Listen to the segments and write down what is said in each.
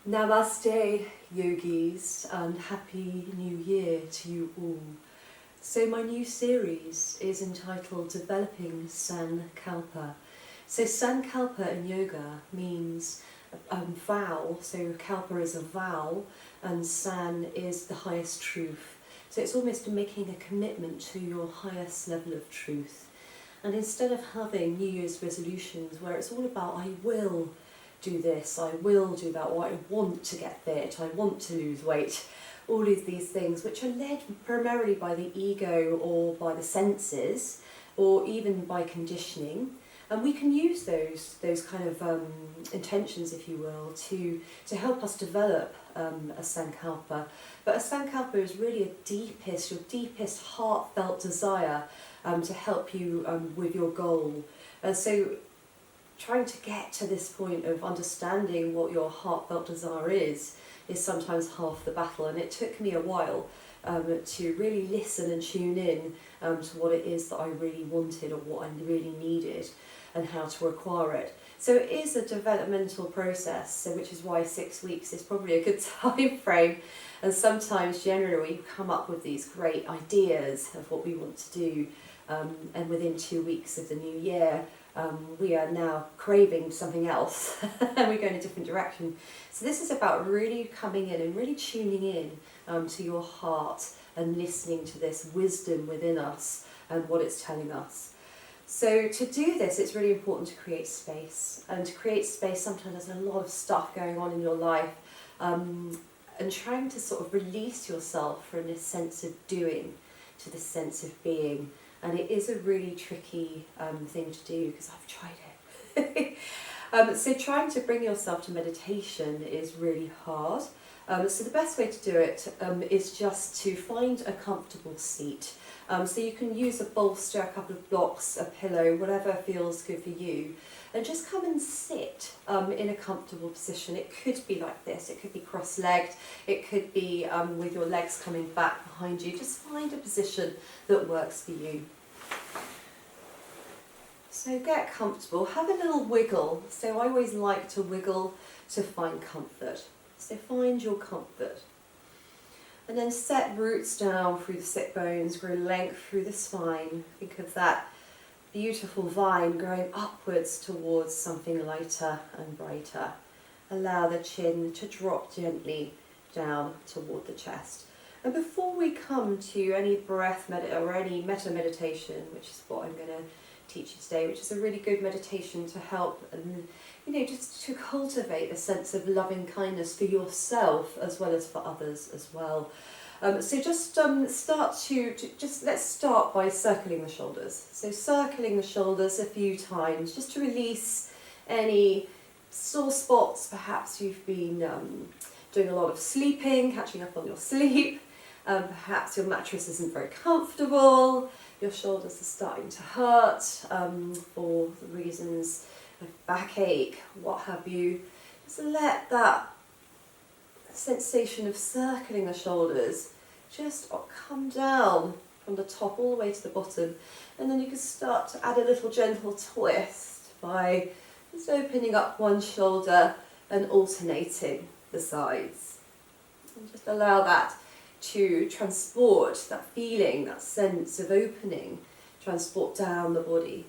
Namaste, yogis, and happy new year to you all. So my new series is entitled Developing Sankalpa. So Sankalpa in yoga means vow, so kalpa is a vow and san is the highest truth. So it's almost making a commitment to your highest level of truth. And instead of having New Year's resolutions where it's all about I will do this, I will do that, or I want to get fit, I want to lose weight, all of these things which are led primarily by the ego or by the senses or even by conditioning. And we can use those kind of intentions, if you will, to help us develop a sankalpa. But a sankalpa is really your deepest heartfelt desire to help you with your goal. And so trying to get to this point of understanding what your heartfelt desire is sometimes half the battle. And it took me a while to really listen and tune in to what it is that I really wanted or what I really needed and how to acquire it. So it is a developmental process, so which is why 6 weeks is probably a good time frame. And sometimes generally we come up with these great ideas of what we want to do, and within 2 weeks of the new year we are now craving something else and we go in a different direction. So this is about really coming in and really tuning in to your heart and listening to this wisdom within us and what it's telling us. So to do this, it's really important to create space. And to create space, sometimes there's a lot of stuff going on in your life, and trying to sort of release yourself from this sense of doing to this sense of being. And it is a really tricky thing to do because I've tried it. So trying to bring yourself to meditation is really hard. So the best way to do it is just to find a comfortable seat. So you can use a bolster, a couple of blocks, a pillow, whatever feels good for you. And just come and sit in a comfortable position. It could be like this, it could be cross-legged, it could be with your legs coming back behind you. Just find a position that works for you. So get comfortable, have a little wiggle. So I always like to wiggle to find comfort. So find your comfort. And then set roots down through the sit bones, grow length through the spine. Think of that beautiful vine growing upwards towards something lighter and brighter. Allow the chin to drop gently down toward the chest. And before we come to any breath or any metta meditation, which is what I'm going to teach you today, which is a really good meditation to help and just to cultivate a sense of loving kindness for yourself as well as for others as well. So just let's start by circling the shoulders. So circling the shoulders a few times just to release any sore spots. Perhaps you've been doing a lot of sleeping, catching up on your sleep. Perhaps your mattress isn't very comfortable. Your shoulders are starting to hurt for the reasons of backache, what have you. Just let that sensation of circling the shoulders just come down from the top all the way to the bottom. And then you can start to add a little gentle twist by just opening up one shoulder and alternating the sides. And just allow that to transport that feeling, that sense of opening, transport down the body.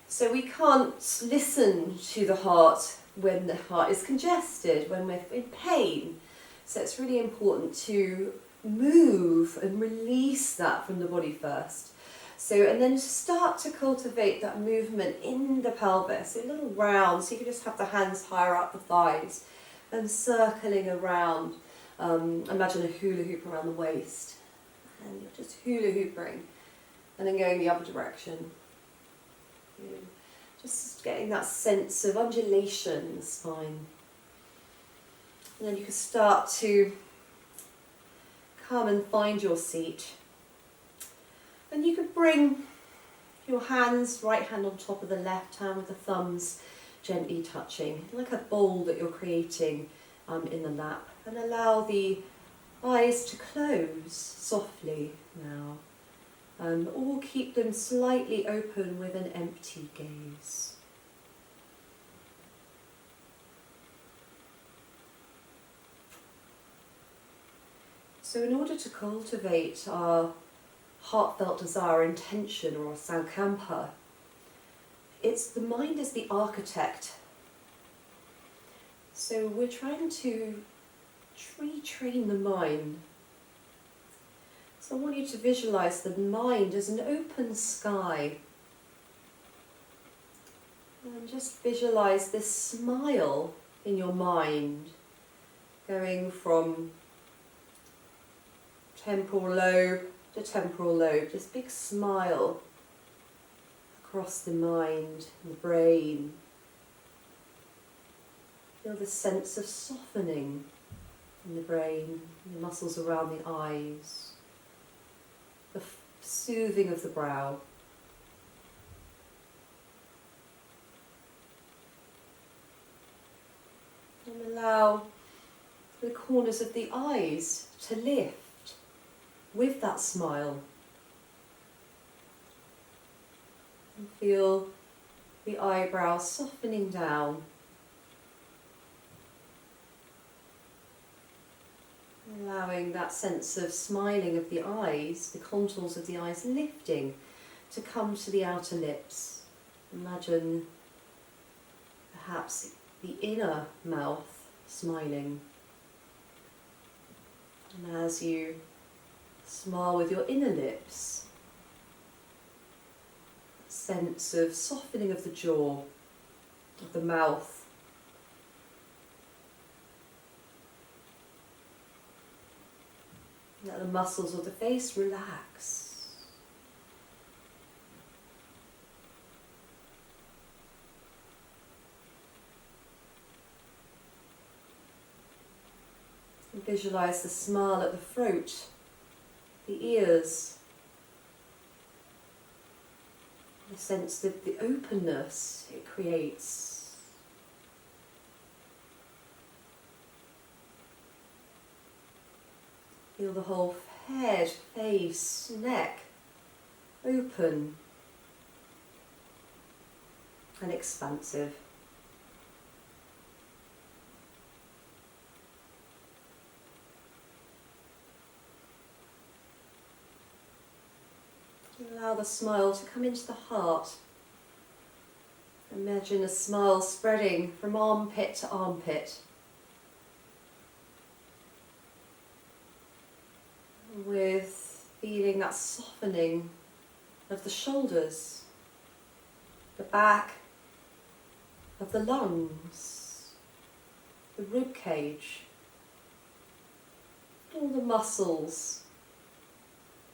So we can't listen to the heart when the heart is congested, when we're in pain. So it's really important to move and release that from the body first. So, and then start to cultivate that movement in the pelvis, a little round, so you can just have the hands higher up the thighs and circling around. Imagine a hula hoop around the waist, and you're just hula hooping, and then going the other direction. Just getting that sense of undulation in the spine. And then you can start to come and find your seat. And you could bring your hands, right hand on top of the left hand with the thumbs gently touching, like a bowl that you're creating in the lap. And allow the eyes to close softly now. Or keep them slightly open with an empty gaze. So in order to cultivate our heartfelt desire, intention, or Sankalpa, it's the mind is the architect. So we're trying to retrain the mind. So I want you to visualize the mind as an open sky. And just visualize this smile in your mind, going from temporal lobe to temporal lobe, this big smile across the mind and the brain. Feel the sense of softening in the brain, the muscles around the eyes, the soothing of the brow. And allow the corners of the eyes to lift with that smile. And feel the eyebrows softening down. Allowing that sense of smiling of the eyes, the contours of the eyes lifting to come to the outer lips. Imagine perhaps the inner mouth smiling. And as you smile with your inner lips, a sense of softening of the jaw, of the mouth. Let the muscles of the face relax. And visualize the smile at the throat, the ears, the sense of the openness it creates. Feel the whole head, face, neck open and expansive. Allow the smile to come into the heart. Imagine a smile spreading from armpit to armpit, with feeling that softening of the shoulders, the back of the lungs, the rib cage, all the muscles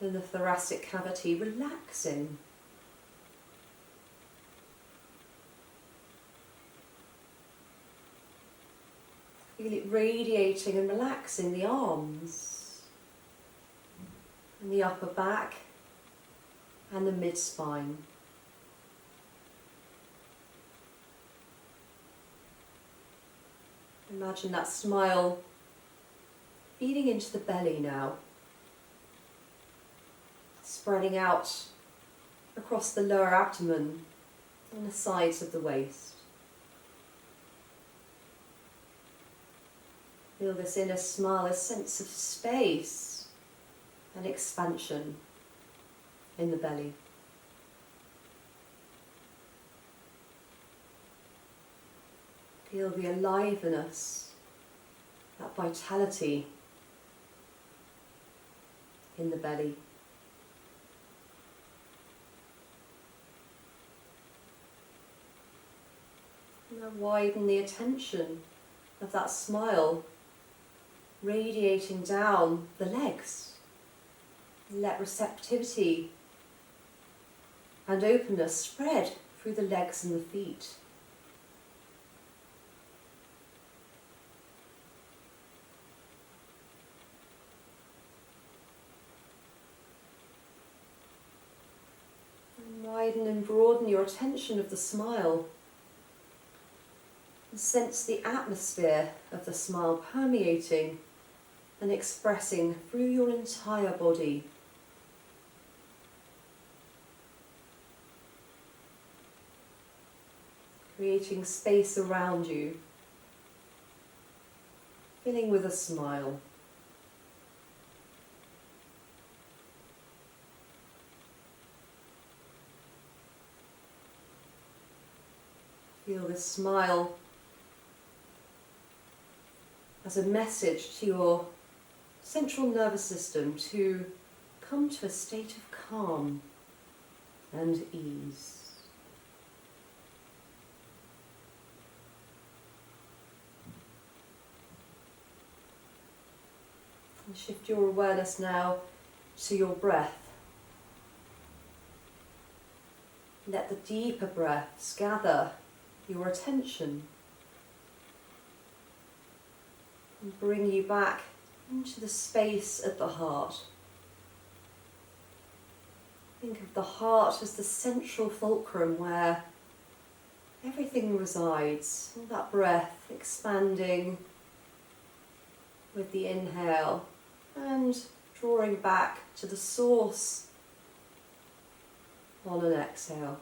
in the thoracic cavity relaxing. Feel it radiating and relaxing the arms, and the upper back and the mid-spine. Imagine that smile feeding into the belly now, spreading out across the lower abdomen and the sides of the waist. Feel this inner smile, a sense of space and expansion in the belly. Feel the aliveness, that vitality in the belly. Now widen the attention of that smile radiating down the legs. Let receptivity and openness spread through the legs and the feet. And widen and broaden your attention of the smile. And sense the atmosphere of the smile permeating and expressing through your entire body. Creating space around you, filling with a smile. Feel this smile as a message to your central nervous system to come to a state of calm and ease. And shift your awareness now to your breath. Let the deeper breaths gather your attention and bring you back into the space at the heart. Think of the heart as the central fulcrum where everything resides. All that breath expanding with the inhale and drawing back to the source on an exhale.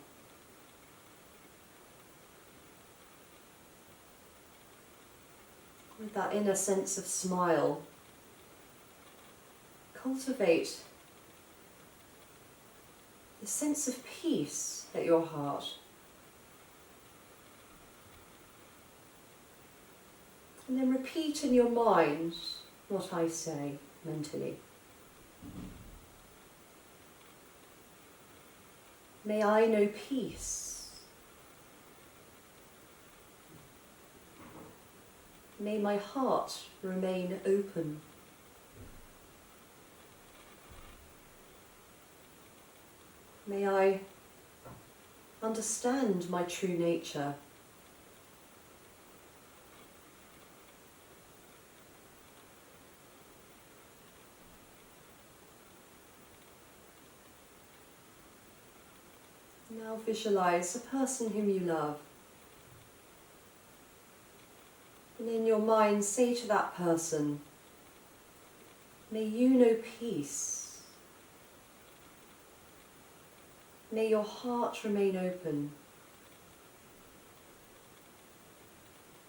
With that inner sense of smile, cultivate the sense of peace at your heart. And then repeat in your mind what I say mentally. May I know peace. May my heart remain open. May I understand my true nature. Now visualize a person whom you love. And in your mind say to that person, may you know peace. May your heart remain open.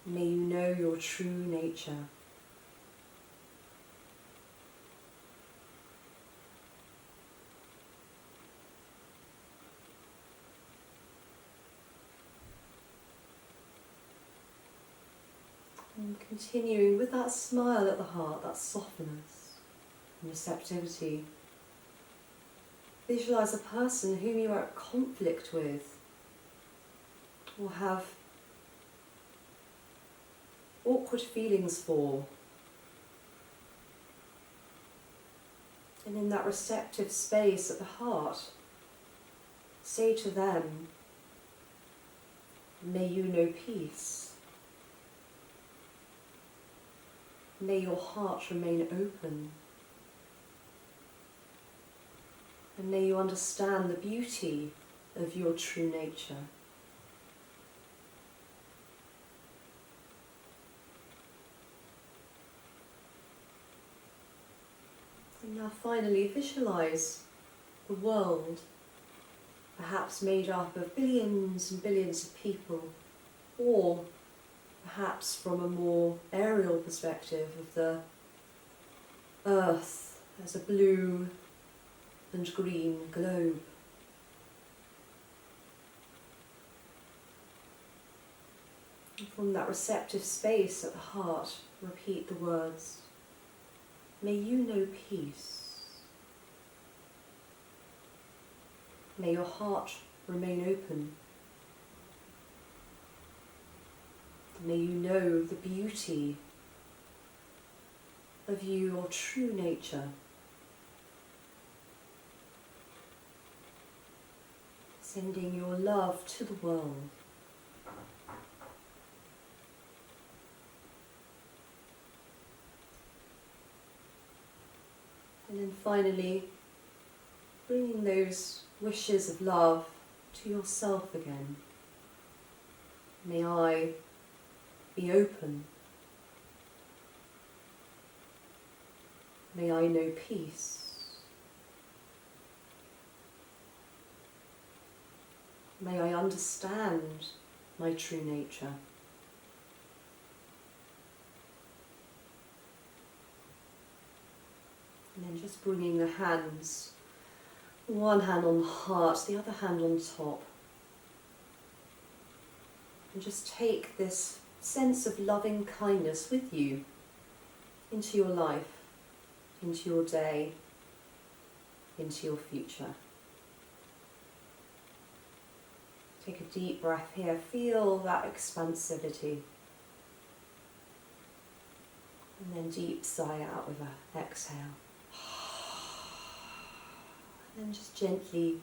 May you know your true nature. And continuing with that smile at the heart, that softness and receptivity. Visualize a person whom you are at conflict with or have awkward feelings for. And in that receptive space at the heart, say to them, may you know peace. May your heart remain open. And may you understand the beauty of your true nature. And now finally visualize the world, perhaps made up of billions and billions of people, or perhaps from a more aerial perspective of the earth as a blue and green globe. And from that receptive space at the heart, repeat the words, may you know peace. May your heart remain open. May you know the beauty of your true nature. Sending your love to the world. And then finally, bringing those wishes of love to yourself again. May I be open. May I know peace. May I understand my true nature. And then just bringing the hands, one hand on the heart, the other hand on top. And just take this sense of loving kindness with you into your life, into your day, into your future. Take a deep breath here. Feel that expansivity. And then deep sigh out with an exhale. And then just gently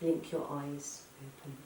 blink your eyes open.